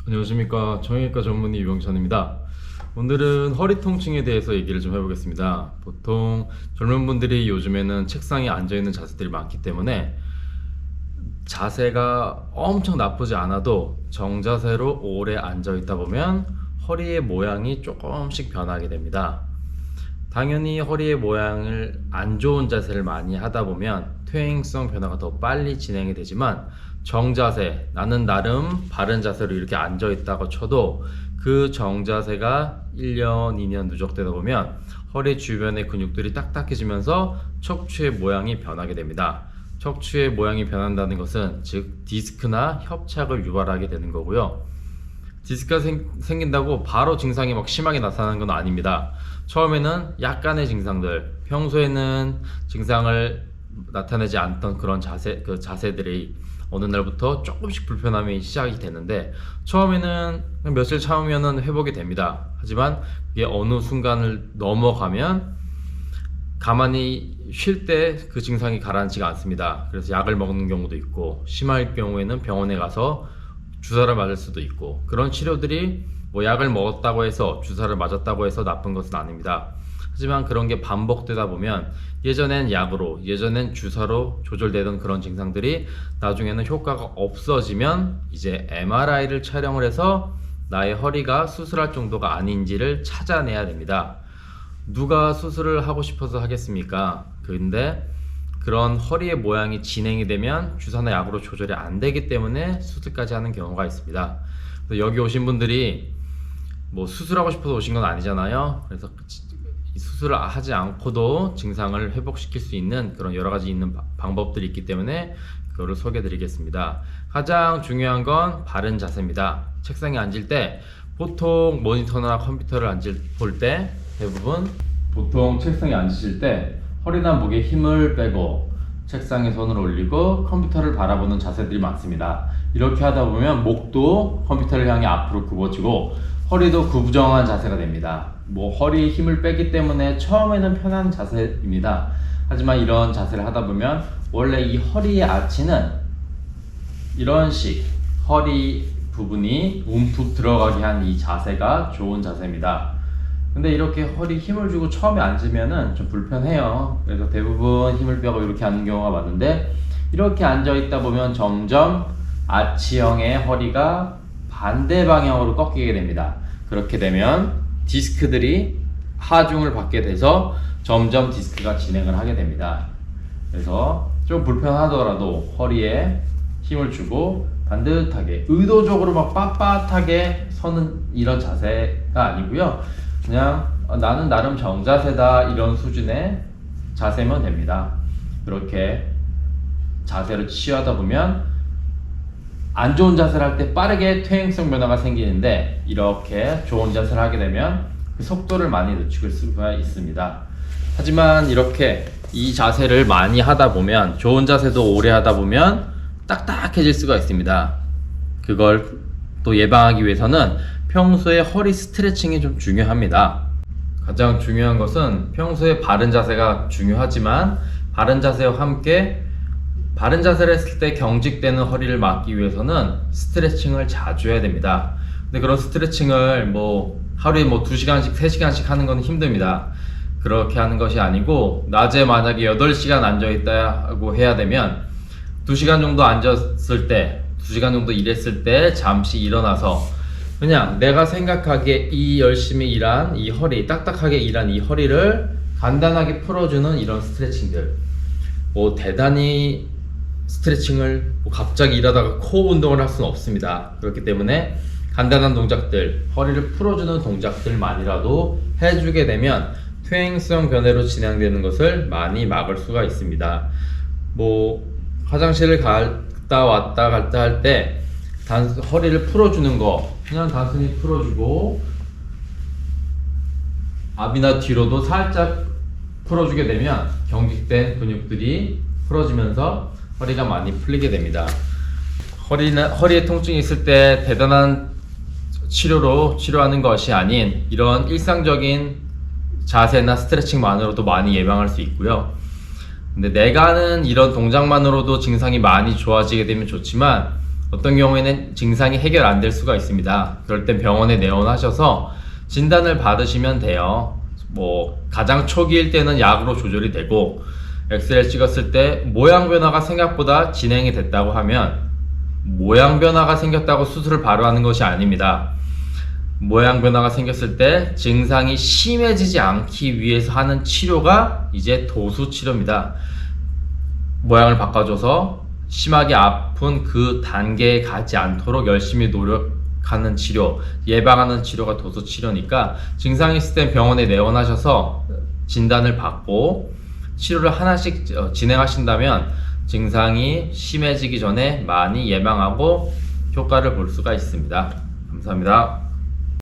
안녕하십니까. 정형외과 전문의 유병찬입니다. 오늘은 허리 통증에 대해서 얘기를 좀 해보겠습니다. 보통 젊은 분들이 요즘에는 책상에 앉아있는 자세들이 많기 때문에 자세가 엄청 나쁘지 않아도 정자세로 오래 앉아있다 보면 허리의 모양이 조금씩 변하게 됩니다. 당연히 허리의 모양을 안 좋은 자세를 많이 하다 보면 퇴행성 변화가 더 빨리 진행이 되지만, 정자세, 나는 나름 바른 자세로 이렇게 앉아 있다고 쳐도 그 정자세가 1년, 2년 누적되다 보면 허리 주변의 근육들이 딱딱해지면서 척추의 모양이 변하게 됩니다. 척추의 모양이 변한다는 것은 즉 디스크나 협착을 유발하게 되는 거고요. 디스크가 생긴다고 바로 증상이 막 심하게 나타나는 건 아닙니다. 처음에는 약간의 증상들, 평소에는 증상을 나타내지 않던 그런 자세들이 어느 날부터 조금씩 불편함이 시작이 되는데, 처음에는 며칠 참으면 회복이 됩니다. 하지만 이게 어느 순간을 넘어가면 가만히 쉴 때 그 증상이 가라앉지가 않습니다. 그래서 약을 먹는 경우도 있고, 심할 경우에는 병원에 가서 주사를 맞을 수도 있고, 그런 치료들이 뭐 약을 먹었다고 해서 주사를 맞았다고 해서 나쁜 것은 아닙니다. 하지만 그런 게 반복되다 보면 예전엔 약으로, 예전엔 주사로 조절되던 그런 증상들이 나중에는 효과가 없어지면 이제 MRI를 촬영을 해서 나의 허리가 수술할 정도가 아닌지를 찾아내야 됩니다. 누가 수술을 하고 싶어서 하겠습니까? 근데 그런 허리의 모양이 진행이 되면 주사나 약으로 조절이 안 되기 때문에 수술까지 하는 경우가 있습니다. 그래서 여기 오신 분들이 뭐 수술하고 싶어서 오신 건 아니잖아요. 그래서 수술을 하지 않고도 증상을 회복시킬 수 있는 그런 여러 가지 있는 방법들이 있기 때문에 그거를 소개해 드리겠습니다. 가장 중요한 건 바른 자세입니다. 책상에 앉을 때, 보통 모니터나 컴퓨터를 볼 때 대부분 보통 책상에 앉으실 때 허리나 목에 힘을 빼고 책상에 손을 올리고 컴퓨터를 바라보는 자세들이 많습니다. 이렇게 하다 보면 목도 컴퓨터를 향해 앞으로 굽어지고 허리도 구부정한 자세가 됩니다. 뭐 허리에 힘을 빼기 때문에 처음에는 편한 자세입니다. 하지만 이런 자세를 하다 보면 원래 이 허리의 아치는 이런 식 허리 부분이 움푹 들어가게 한 이 자세가 좋은 자세입니다. 근데 이렇게 허리 힘을 주고 처음에 앉으면은 좀 불편해요. 그래서 대부분 힘을 빼고 이렇게 앉는 경우가 많은데, 이렇게 앉아 있다 보면 점점 아치형의 허리가 반대 방향으로 꺾이게 됩니다. 그렇게 되면 디스크들이 하중을 받게 돼서 점점 디스크가 진행을 하게 됩니다. 그래서 좀 불편하더라도 허리에 힘을 주고 반듯하게, 의도적으로 막 빳빳하게 서는 이런 자세가 아니고요. 그냥 나는 나름 정자세다 이런 수준의 자세면 됩니다. 그렇게 자세를 취하다 보면 안 좋은 자세를 할 때 빠르게 퇴행성 변화가 생기는데, 이렇게 좋은 자세를 하게 되면 그 속도를 많이 늦출 수가 있습니다. 하지만 이렇게 이 자세를 많이 하다 보면, 좋은 자세도 오래 하다 보면 딱딱해질 수가 있습니다. 그걸 또 예방하기 위해서는 평소에 허리 스트레칭이 좀 중요합니다. 가장 중요한 것은 평소에 바른 자세가 중요하지만, 바른 자세와 함께 바른 자세를 했을 때 경직되는 허리를 막기 위해서는 스트레칭을 자주 해야 됩니다. 근데 그런 스트레칭을 뭐 하루에 뭐 2시간씩 3시간씩 하는 건 힘듭니다. 그렇게 하는 것이 아니고, 낮에 만약에 8시간 앉아있다고 해야 되면 2시간 정도 앉았을 때, 2시간 정도 일했을 때 잠시 일어나서 그냥 내가 생각하기에 이 열심히 일한 이 허리, 딱딱하게 일한 이 허리를 간단하게 풀어주는 이런 스트레칭들, 뭐 대단히 스트레칭을 뭐 갑자기 일하다가 코어 운동을 할 수는 없습니다. 그렇기 때문에 간단한 동작들, 허리를 풀어주는 동작들만이라도 해주게 되면 퇴행성 변화로 진행되는 것을 많이 막을 수가 있습니다. 뭐 화장실을 갔다 왔다 할 때 허리를 풀어주는 거, 그냥 단순히 풀어주고 앞이나 뒤로도 살짝 풀어주게 되면 경직된 근육들이 풀어지면서 허리가 많이 풀리게 됩니다. 허리에 통증이 있을 때 대단한 치료로 치료하는 것이 아닌 이런 일상적인 자세나 스트레칭만으로도 많이 예방할 수 있고요. 근데 내가 하는 이런 동작만으로도 증상이 많이 좋아지게 되면 좋지만, 어떤 경우에는 증상이 해결 안 될 수가 있습니다. 그럴 땐 병원에 내원하셔서 진단을 받으시면 돼요. 뭐 가장 초기일 때는 약으로 조절이 되고, 엑스레이 찍었을 때 모양 변화가 생각보다 진행이 됐다고 하면, 모양 변화가 생겼다고 수술을 바로 하는 것이 아닙니다. 모양 변화가 생겼을 때 증상이 심해지지 않기 위해서 하는 치료가 이제 도수 치료입니다. 모양을 바꿔줘서 심하게 아픈 그 단계에 가지 않도록 열심히 노력하는 치료, 예방하는 치료가 도수 치료니까, 증상이 있을 땐 병원에 내원하셔서 진단을 받고 치료를 하나씩 진행하신다면 증상이 심해지기 전에 많이 예방하고 효과를 볼 수가 있습니다. 감사합니다.